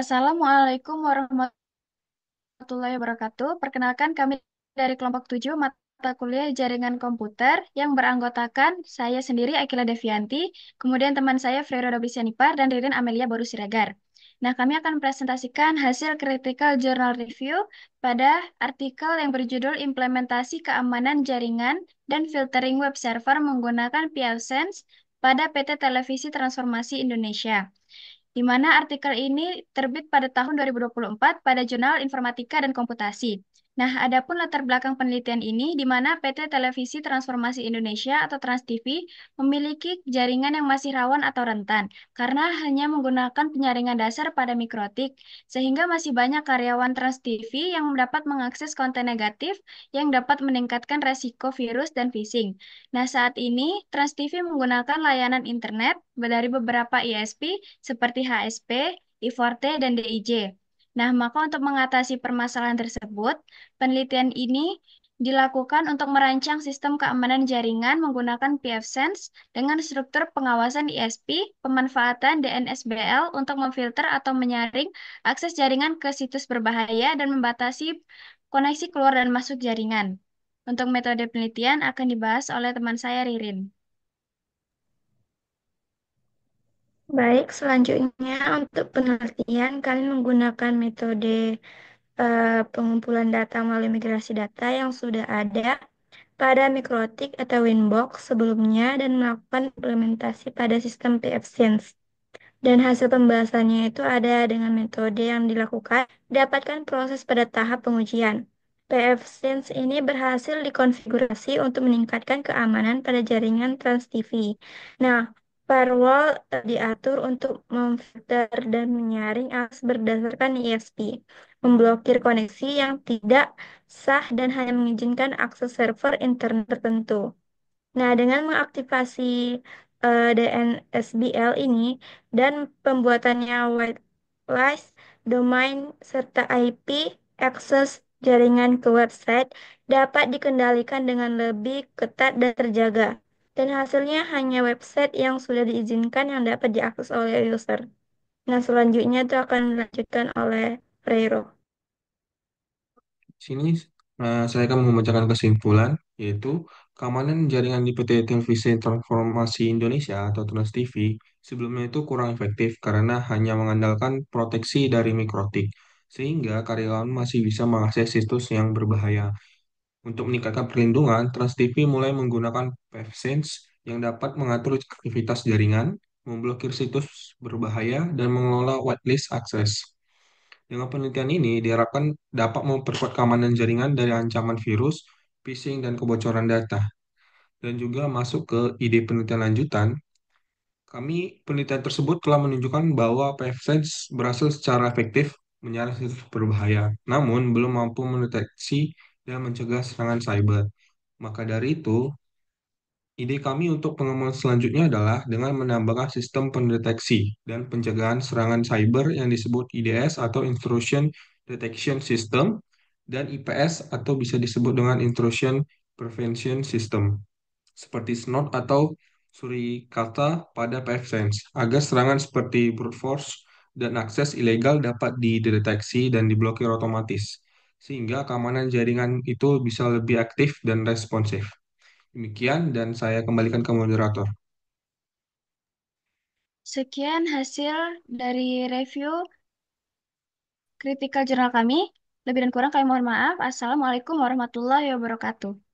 Assalamualaikum warahmatullahi wabarakatuh. Perkenalkan kami dari kelompok 7 mata kuliah jaringan komputer yang beranggotakan saya sendiri Akila Devianti, kemudian teman saya Frero Dobisianipar dan Ririn Amelia Boru Siregar. Nah, kami akan presentasikan hasil critical journal review pada artikel yang berjudul Implementasi Keamanan Jaringan dan Filtering Web Server menggunakan pfSense pada PT Televisi Transformasi Indonesia, di mana artikel ini terbit pada tahun 2024 pada Jurnal Informatika dan Komputasi. Nah, adapun latar belakang penelitian ini, di mana PT Televisi Transformasi Indonesia atau Trans TV memiliki jaringan yang masih rawan atau rentan, karena hanya menggunakan penyaringan dasar pada mikrotik, sehingga masih banyak karyawan Trans TV yang dapat mengakses konten negatif yang dapat meningkatkan resiko virus dan phishing. Nah, saat ini Trans TV menggunakan layanan internet dari beberapa ISP seperti HSP, I4T, dan DIJ. Nah, maka untuk mengatasi permasalahan tersebut, penelitian ini dilakukan untuk merancang sistem keamanan jaringan menggunakan pfSense dengan struktur pengawasan ISP, pemanfaatan DNSBL untuk memfilter atau menyaring akses jaringan ke situs berbahaya dan membatasi koneksi keluar dan masuk jaringan. Untuk metode penelitian akan dibahas oleh teman saya Ririn. Baik, selanjutnya untuk penelitian kalian menggunakan metode pengumpulan data melalui migrasi data yang sudah ada pada Mikrotik atau Winbox sebelumnya dan melakukan implementasi pada sistem pfSense. Dan hasil pembahasannya itu ada dengan metode yang dilakukan, dapatkan proses pada tahap pengujian. pfSense ini berhasil dikonfigurasi untuk meningkatkan keamanan pada jaringan Trans TV. Nah, firewall diatur untuk memfilter dan menyaring akses berdasarkan ISP, memblokir koneksi yang tidak sah dan hanya mengizinkan akses server internet tertentu. Nah, dengan mengaktifasi DNSBL ini dan pembuatannya whitelist domain serta IP akses jaringan ke website dapat dikendalikan dengan lebih ketat dan terjaga. Dan hasilnya hanya website yang sudah diizinkan yang dapat diakses oleh user. Nah, selanjutnya itu akan dilanjutkan oleh Freiro. Sini saya akan membacakan kesimpulan, yaitu keamanan jaringan di PT Televisi Transformasi Indonesia atau Trans TV sebelumnya itu kurang efektif karena hanya mengandalkan proteksi dari mikrotik, sehingga karyawan masih bisa mengakses situs yang berbahaya. Untuk meningkatkan perlindungan, Trans TV mulai menggunakan pfSense yang dapat mengatur aktivitas jaringan, memblokir situs berbahaya, dan mengelola whitelist akses. Dengan penelitian ini diharapkan dapat memperkuat keamanan jaringan dari ancaman virus, phishing, dan kebocoran data. Dan juga masuk ke ide penelitian lanjutan, penelitian tersebut telah menunjukkan bahwa pfSense berhasil secara efektif menyaring situs berbahaya, namun belum mampu mendeteksi dan mencegah serangan cyber. Maka dari itu, ide kami untuk pengembangan selanjutnya adalah dengan menambahkan sistem pendeteksi dan pencegahan serangan cyber yang disebut IDS atau Intrusion Detection System dan IPS atau bisa disebut dengan Intrusion Prevention System seperti SNOT atau Suricata pada pfSense agar serangan seperti brute force dan akses ilegal dapat dideteksi dan diblokir otomatis sehingga keamanan jaringan itu bisa lebih aktif dan responsif. Demikian dan saya kembalikan ke moderator. Sekian hasil dari review critical journal kami. Lebih dan kurang kami mohon maaf. Assalamualaikum warahmatullahi wabarakatuh.